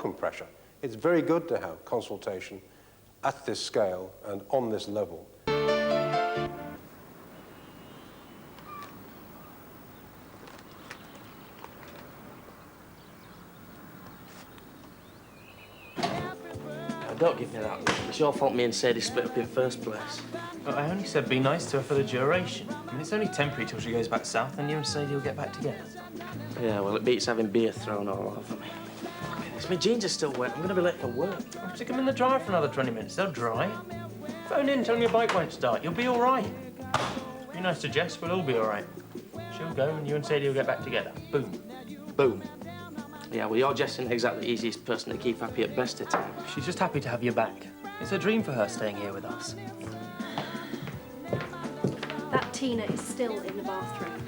welcome pressure. It's very good to have consultation at this scale and on this level. Don't give me that. It's your fault me and Sadie split up in first place. But I only said be nice to her for the duration. I mean, it's only temporary till she goes back south and you and Sadie will get back together. Yeah, well, it beats having beer thrown all over me. My jeans are still wet. I'm going to be late for work. Well, stick them in the dryer for another 20 minutes. They'll dry. Phone in, tell them your bike won't start. You'll be all right. Be nice to Jess. We'll all be all right. She'll go and you and Sadie will get back together. Boom. Boom. Yeah, well, your Jess isn't exactly the easiest person to keep happy at best of times. She's just happy to have you back. It's a dream for her staying here with us. That Tina is still in the bathroom.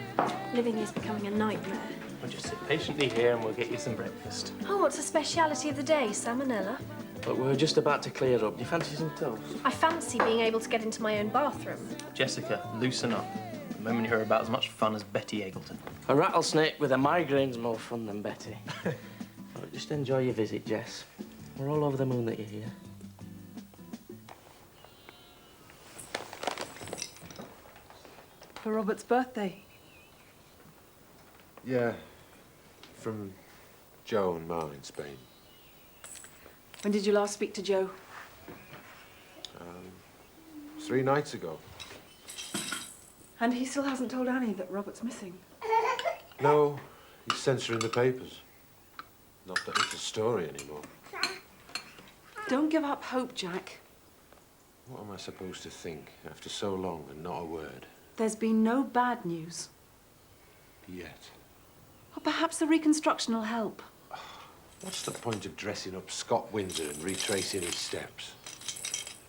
Living is becoming a nightmare. We'll just sit patiently here and we'll get you some breakfast. Oh, what's the speciality of the day? Salmonella? But we're just about to clear up. Do you fancy some toast? I fancy being able to get into my own bathroom. Jessica, loosen up. The moment you're about as much fun as Betty Eggleton. A rattlesnake with a migraine's more fun than Betty. Well, just enjoy your visit, Jess. We're all over the moon that you're here. For Robert's birthday. Yeah, from Joe and Ma in Spain. When did you last speak to Joe? 3 nights ago. And he still hasn't told Annie that Robert's missing. No, he's censoring the papers. Not that it's a story anymore. Don't give up hope, Jack. What am I supposed to think after so long and not a word? There's been no bad news. Yet. Or perhaps the reconstruction will help. What's the point of dressing up Scott Windsor and retracing his steps?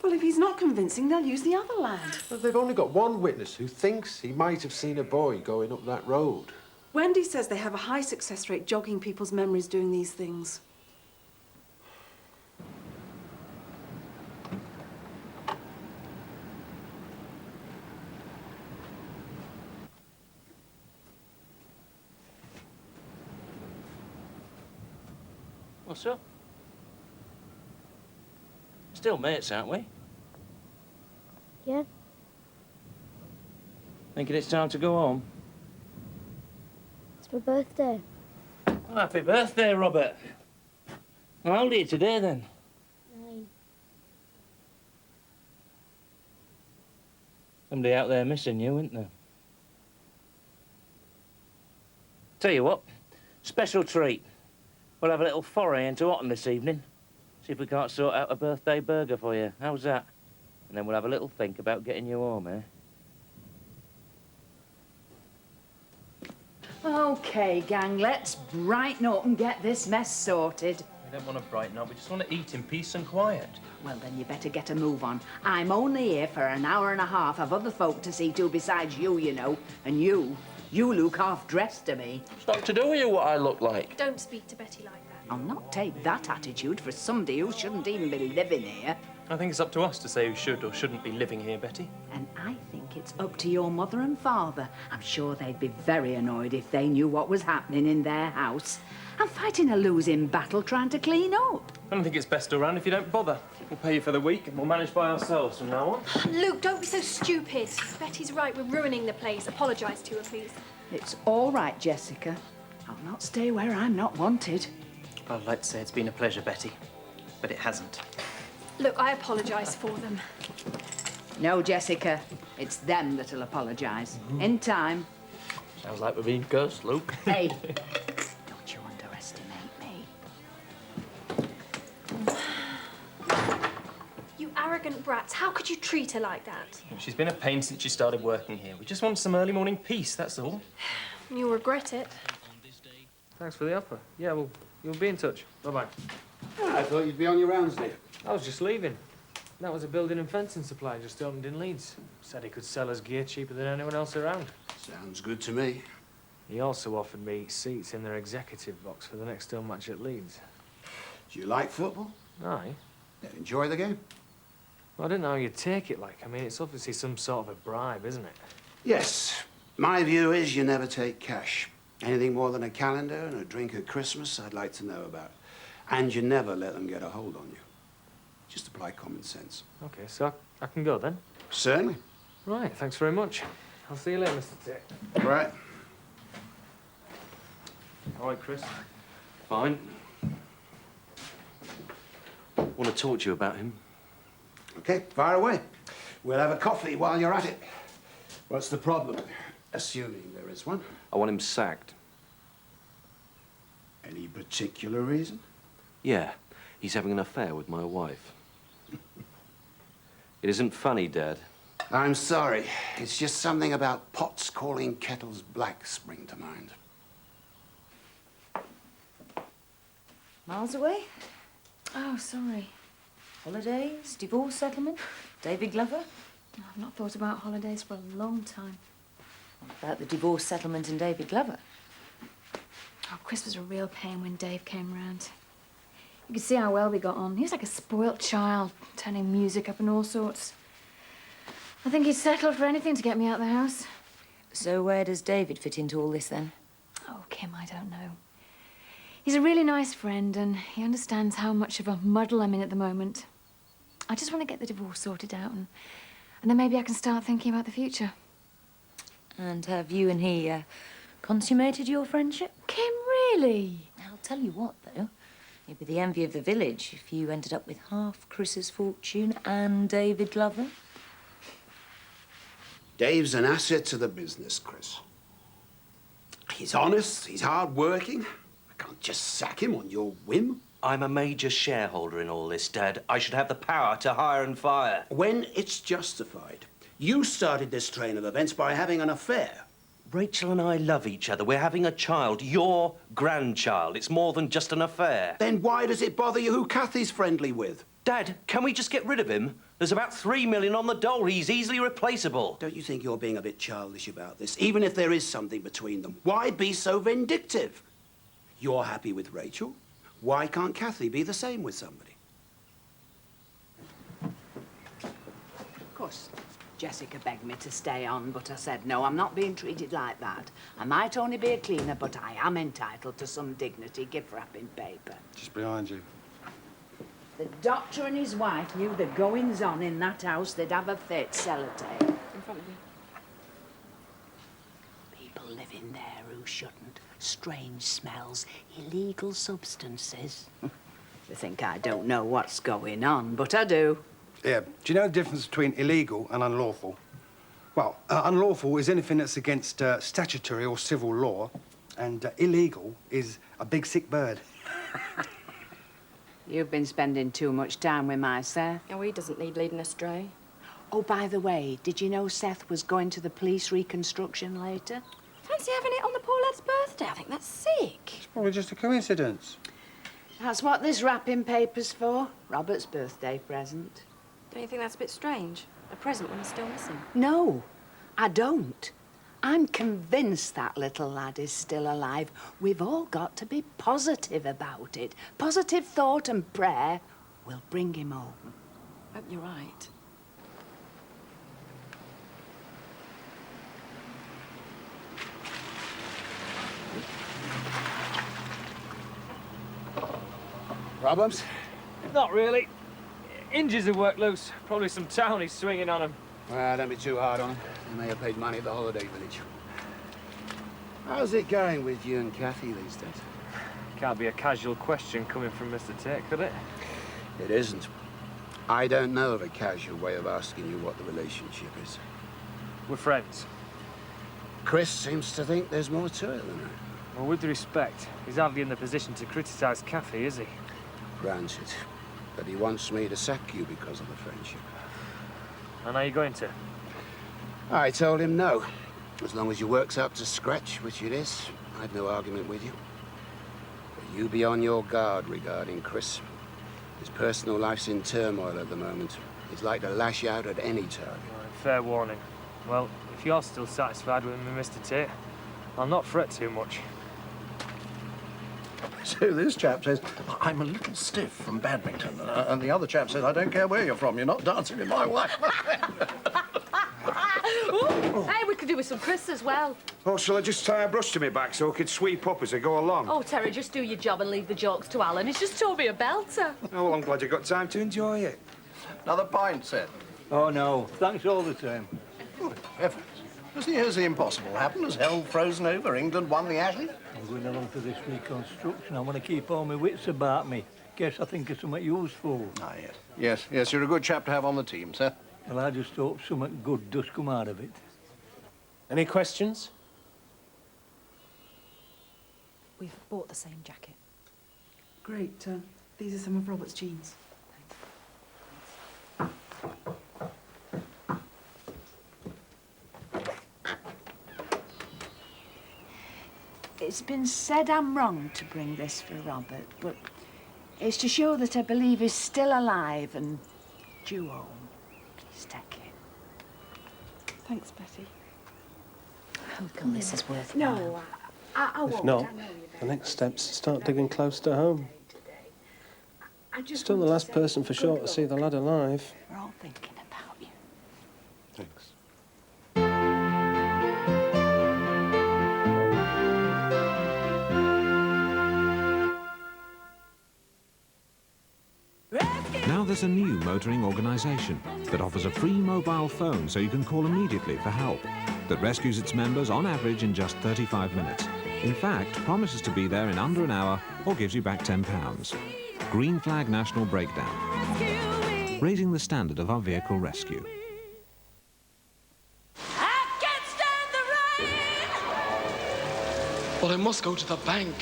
Well, if he's not convincing, they'll use the other lad. Well, they've only got one witness who thinks he might have seen a boy going up that road. Wendy says they have a high success rate jogging people's memories doing these things. What's up? Still mates, aren't we? Yeah. Thinking it's time to go home? It's my birthday. Oh, happy birthday, Robert. How old are you today, then? 9. Somebody out there missing you, isn't there? Tell you what, special treat. We'll have a little foray into autumn this evening. See if we can't sort out a birthday burger for you. How's that? And then we'll have a little think about getting you home, eh? OK, gang, let's brighten up and get this mess sorted. We don't want to brighten up. We just want to eat in peace and quiet. Well, then you better get a move on. I'm only here for an hour and a half. I've other folk to see to besides you, you know. And you look half-dressed to me. It's not to do with you what I look like. Don't speak to Betty like that. I'll not take that attitude for somebody who shouldn't even be living here. I think it's up to us to say who should or shouldn't be living here, Betty. And I think it's up to your mother and father. I'm sure they'd be very annoyed if they knew what was happening in their house. I'm fighting a losing battle trying to clean up. I don't think it's best around if you don't bother. We'll pay you for the week and we'll manage by ourselves from now on. Luke, don't be so stupid. Betty's right. We're ruining the place. Apologise to her, please. It's all right, Jessica. I'll not stay where I'm not wanted. I'd like to say it's been a pleasure, Betty, but it hasn't. Look, I apologise for them. No, Jessica. It's them that'll apologise. In time. Sounds like we're being cursed, Luke. Hey, don't you underestimate me. You arrogant brats. How could you treat her like that? She's been a pain since she started working here. We just want some early morning peace, that's all. You'll regret it. Thanks for the offer. Yeah, well, you'll be in touch. Bye-bye. I thought you'd be on your rounds, Nick. I was just leaving. That was a building and fencing supply just opened in Leeds. Said he could sell us gear cheaper than anyone else around. Sounds good to me. He also offered me seats in their executive box for the next home match at Leeds. Do you like football? Aye. Yeah, enjoy the game? Well, I didn't know how you'd take it like. I mean, it's obviously some sort of a bribe, isn't it? Yes. My view is you never take cash. Anything more than a calendar and a drink at Christmas, I'd like to know about. And you never let them get a hold on you. Just apply common sense. OK, so I can go then? Certainly. Right, thanks very much. I'll see you later, Mr. Tate. Right. All right, Chris. Fine. Want to talk to you about him. Okay, fire away. We'll have a coffee while you're at it. What's the problem? Assuming there is one. I want him sacked. Any particular reason? Yeah, he's having an affair with my wife. It isn't funny, Dad. I'm sorry. It's just something about pots calling kettles black spring to mind. Miles away? Oh, sorry. Holidays, divorce settlement, David Glover? I've not thought about holidays for a long time. About the divorce settlement and David Glover? Oh, Chris was a real pain when Dave came round. You could see how well we got on. He was like a spoilt child, turning music up and all sorts. I think he'd settle for anything to get me out of the house. So where does David fit into all this, then? Oh, Kim, I don't know. He's a really nice friend, and he understands how much of a muddle I'm in at the moment. I just want to get the divorce sorted out, and then maybe I can start thinking about the future. And have you and he consummated your friendship? Kim, really? I'll tell you what, though. You'd be the envy of the village if you ended up with half Chris's fortune and David Glover. Dave's an asset to the business, Chris. He's honest, he's hard-working. I can't just sack him on your whim. I'm a major shareholder in all this, Dad. I should have the power to hire and fire. When it's justified. You started this train of events by having an affair. Rachel and I love each other. We're having a child, your grandchild. It's more than just an affair. Then why does it bother you who Kathy's friendly with? Dad, can we just get rid of him? There's about $3 million on the dole. He's easily replaceable. Don't you think you're being a bit childish about this? Even if there is something between them, why be so vindictive? You're happy with Rachel. Why can't Kathy be the same with somebody? Of course, Jessica begged me to stay on, but I said, no, I'm not being treated like that. I might only be a cleaner, but I am entitled to some dignity, gift wrapping paper. Just behind you. The doctor and his wife knew the goings-on in that house. They'd have a fit, sellotape. In front of you. People live in there who shouldn't. Strange smells, illegal substances. They think I don't know what's going on, but I do. Yeah. Do you know the difference between illegal and unlawful? Well, unlawful is anything that's against statutory or civil law, and illegal is a big sick bird. You've been spending too much time with my Seth. Oh, he doesn't need leading astray. Oh, by the way, did you know Seth was going to the police reconstruction later? Fancy having it on the poor lad's birthday. I think that's sick. It's probably just a coincidence. That's what this wrapping paper's for. Robert's birthday present. Don't you think that's a bit strange? A present when he's still missing. No, I don't. I'm convinced that little lad is still alive. We've all got to be positive about it. Positive thought and prayer will bring him home. Hope you're right. Problems? Not really. Hinges have worked loose. Probably some townies swinging on them. Well, don't be too hard on them. They may have paid money at the holiday village. How's it going with you and Kathy these days? Can't be a casual question coming from Mr. Tate, could it? It isn't. I don't know of a casual way of asking you what the relationship is. We're friends. Chris seems to think there's more to it than that. Well, with respect, he's hardly in the position to criticise Kathy, is he? Granted. But he wants me to sack you because of the friendship. And are you going to? I told him no. As long as your work's up to scratch, which it is, I've no argument with you. But you be on your guard regarding Chris. His personal life's in turmoil at the moment. He's like to lash out at any target. Right, fair warning. Well, if you're still satisfied with me, Mr. Tate, I'll not fret too much. So this chap says, I'm a little stiff from badminton, and the other chap says, I don't care where you're from, you're not dancing with my wife. Hey, we could do with some crisps as well. Oh, shall I just tie a brush to my back so I can sweep up as I go along? Oh, Terry, just do your job and leave the jokes to Alan. He's just told me a belter. Oh, well, I'm glad you got time to enjoy it. Another pint, Seth? Oh, no. Thanks all the same. Good heavens. Has the impossible happened? Has hell frozen over? England won the Ashes? I'm going along to this reconstruction. I want to keep all my wits about me. Guess I think of something useful. Ah, yes. Yes, you're a good chap to have on the team, Seth. Well, I just hope something good does come out of it. Any questions? We've bought the same jacket. Great. These are some of Robert's jeans. It's been said I'm wrong to bring this for Robert, but it's to show that I believe he's still alive and due home. Please take it. Thanks, Betty. Oh, God, this is worth it. No, I won't. If not, I know you the next step's to start digging close to home. I just Still the want to last say person for good sure to luck. see the lad alive. We're all thinking about you. Thanks. Now there's a new motoring organisation that offers a free mobile phone so you can call immediately for help, that rescues its members on average in just 35 minutes. In fact, promises to be there in under an hour or gives you back £10. Green Flag National Breakdown. Raising the standard of our vehicle rescue. But I must go to the bank.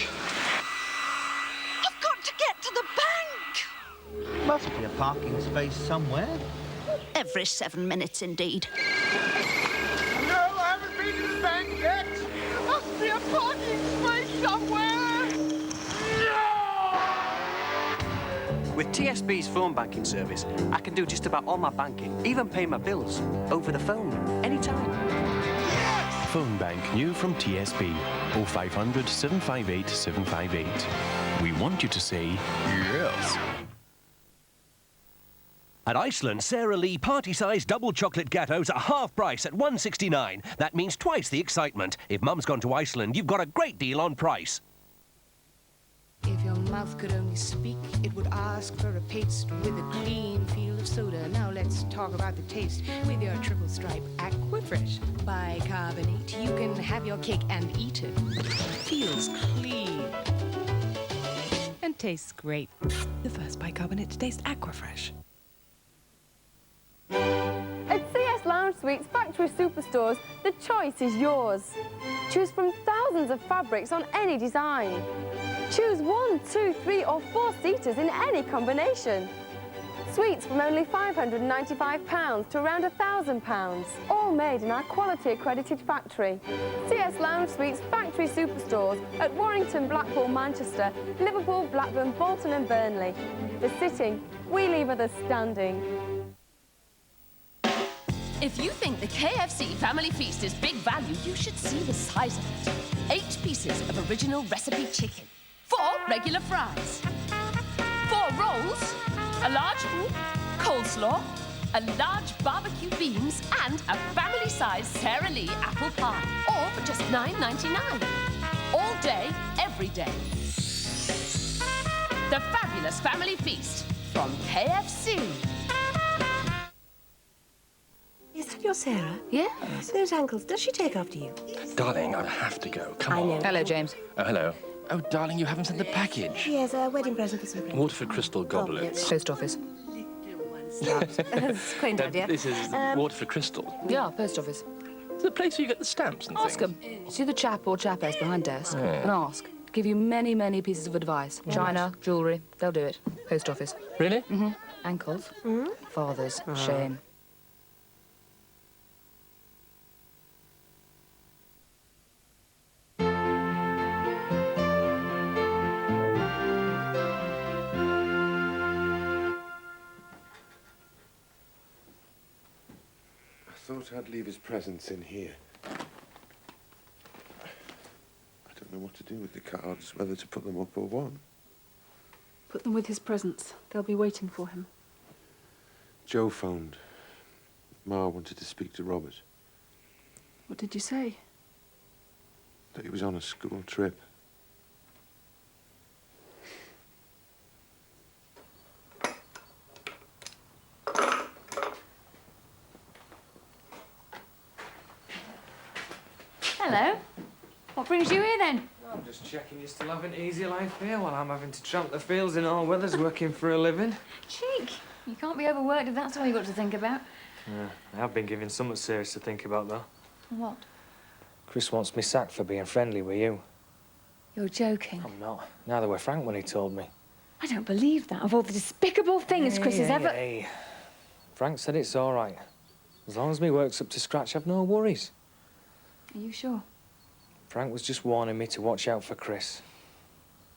I've got to get to the bank! Must be a parking space somewhere. Every 7 minutes, indeed. No, I haven't been to the bank yet. There must be a parking space somewhere. With TSB's phone banking service, I can do just about all my banking, even pay my bills, over the phone, anytime. Phone bank new from TSB. 0500 758 758. We want you to say yes. At Iceland, Sara Lee party-sized double chocolate gatos are half price at $1.69. That means twice the excitement. If Mum's gone to Iceland, you've got a great deal on price. If your mouth could only speak, it would ask for a paste with a clean feel of soda. Now let's talk about the taste with your triple stripe Aquafresh. Bicarbonate, you can have your cake and eat it. Feels clean and tastes great. The first bicarbonate to taste Aquafresh. At CS Lounge Suites Factory Superstores, the choice is yours. Choose from thousands of fabrics on any design. Choose 1, 2, 3 or 4 seaters in any combination. Suites from only £595 to around £1,000. All made in our quality accredited factory. CS Lounge Suites Factory Superstores at Warrington, Blackpool, Manchester, Liverpool, Blackburn, Bolton and Burnley. For sitting, we leave others standing. If you think the KFC Family Feast is big value, you should see the size of it. 8 pieces of original recipe chicken, 4 regular fries, 4 rolls, a large coleslaw, a large barbecue beans, and a family-sized Sara Lee apple pie, all for just $9.99. All day, every day. The fabulous Family Feast from KFC. Is that your Sarah? Yes. Those ankles, does she take after you? Darling, I have to go. Come on. I know. Hello, James. Oh, hello. Oh, darling, you haven't sent the package. Yes, a wedding present for some friends. Waterford crystal goblets. Post office. That's quaint idea. This is Waterford crystal. Yeah, post office. It's the place where you get the stamps and Ask things. them. See the chap or chapess behind desk Yeah. and ask. Give you many, many pieces of advice. China, jewellery, they'll do it. Post office. Really? Mm-hmm. Ankles. Fathers. Shame. I thought I'd leave his presents in here. I don't know what to do with the cards, whether to put them up or what. Put them with his presents. They'll be waiting for him. Joe phoned. Ma wanted to speak to Robert. What did you say? That he was on a school trip. Hello. What brings you here then? I'm just checking you're still having an easy life here while I'm having to tramp the fields in all weathers working for a living. Cheek. You can't be overworked if that's all you've got to think about. Yeah, I have been given something serious to think about, though. What? Chris wants me sacked for being friendly with you. You're joking. I'm not. Neither were Frank when he told me. I don't believe that. Of all the despicable things Chris has ever... Hey. Frank said it's all right. As long as me work's up to scratch, I've no worries. Are you sure? Frank was just warning me to watch out for Chris.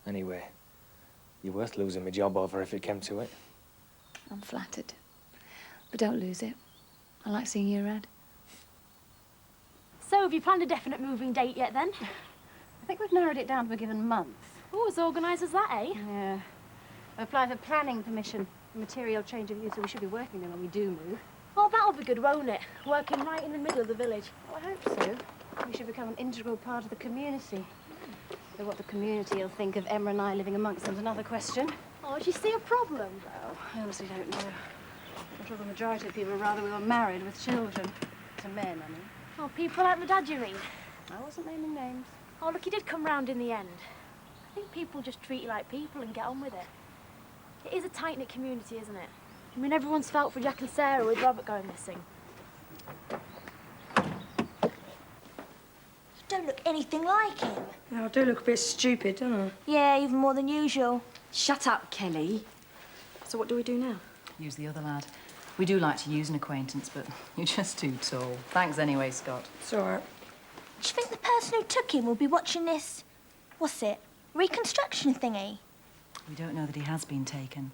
Anyway, you're worth losing my job over if it came to it. I'm flattered. But don't lose it. I like seeing you around. So, have you planned a definite moving date yet, then? I think we've narrowed it down to a given month. Oh, as organised as that, eh? Yeah. I applied for planning permission, material change of use, so we should be working there when we do move. Oh, that'll be good, won't it? Working right in the middle of the village. Well, I hope so. We should become an integral part of the community. Though what the community will think of Emma and I living amongst them is another question. Oh, do you see a problem? Oh, I honestly don't know. I'm sure the majority of people would rather we were married with children. To men, I mean. Oh, people like my dad, you mean? I wasn't naming names. Oh, look, he did come round in the end. I think people just treat you like people and get on with it. It is a tight-knit community, isn't it? I mean, everyone's felt for Jack and Sarah with Robert going missing. You don't look anything like him. I do look a bit stupid, don't I? Yeah, even more than usual. Shut up, Kelly. So what do we do now? Use the other lad. We do like to use an acquaintance, but you're just too tall. Thanks anyway, Scott. It's all right. Do you think the person who took him will be watching this, what's it, reconstruction thingy? We don't know that he has been taken.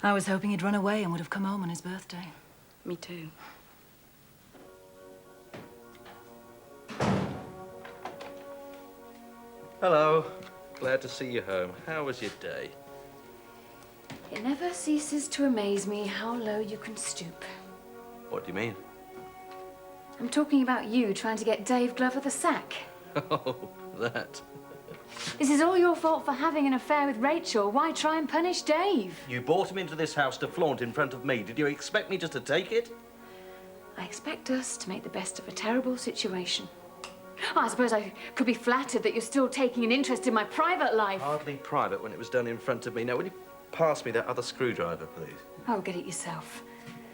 I was hoping he'd run away and would have come home on his birthday. Me too. Hello. Glad to see you home. How was your day? It never ceases to amaze me how low you can stoop. What do you mean? I'm talking about you trying to get Dave Glover the sack. Oh, that. This is all your fault for having an affair with Rachel. Why try and punish Dave? You brought him into this house to flaunt in front of me. Did you expect me just to take it? I expect us to make the best of a terrible situation. Oh, I suppose I could be flattered that you're still taking an interest in my private life. Hardly private when it was done in front of me. Now, will you pass me that other screwdriver, please? Oh, get it yourself.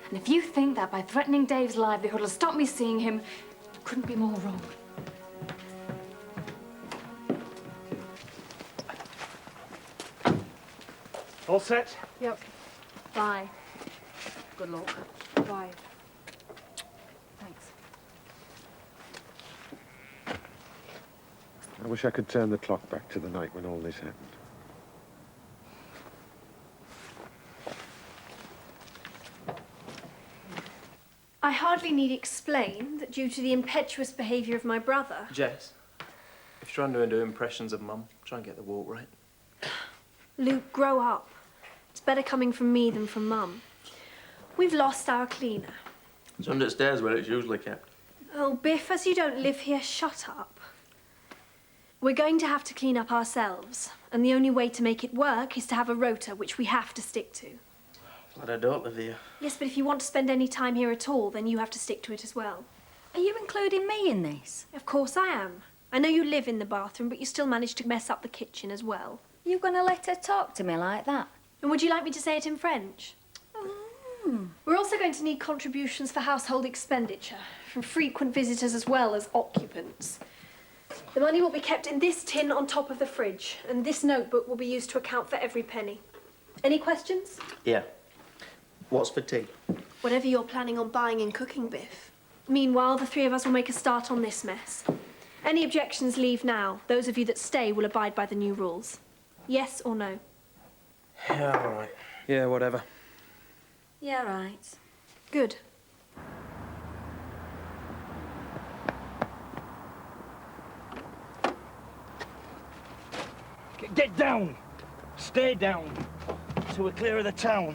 And if you think that by threatening Dave's livelihood will stop me seeing him, you couldn't be more wrong. All set? Yep. Bye. Good luck. Bye. Thanks. I wish I could turn the clock back to the night when all this happened. I hardly need explain that due to the impetuous behaviour of my brother... Jess, if you're trying to do impressions of Mum, try and get the walk right. Luke, grow up. It's better coming from me than from Mum. We've lost our cleaner. It's understairs where it's usually kept. Oh, Biff, as you don't live here, shut up. We're going to have to clean up ourselves, and the only way to make it work is to have a rota, which we have to stick to. But I don't live here. Yes, but if you want to spend any time here at all, then you have to stick to it as well. Are you including me in this? Of course I am. I know you live in the bathroom, but you still manage to mess up the kitchen as well. You gonna let her talk to me like that? And would you like me to say it in French? We're also going to need contributions for household expenditure, from frequent visitors as well as occupants. The money will be kept in this tin on top of the fridge, and this notebook will be used to account for every penny. Any questions? Yeah. What's for tea? Whatever you're planning on buying and cooking, Biff. Meanwhile, the three of us will make a start on this mess. Any objections, leave now. Those of you that stay will abide by the new rules. Yes or no? Yeah, all right. Yeah, whatever. Yeah, right. Good. Get down! Stay down! So we're clear of the town.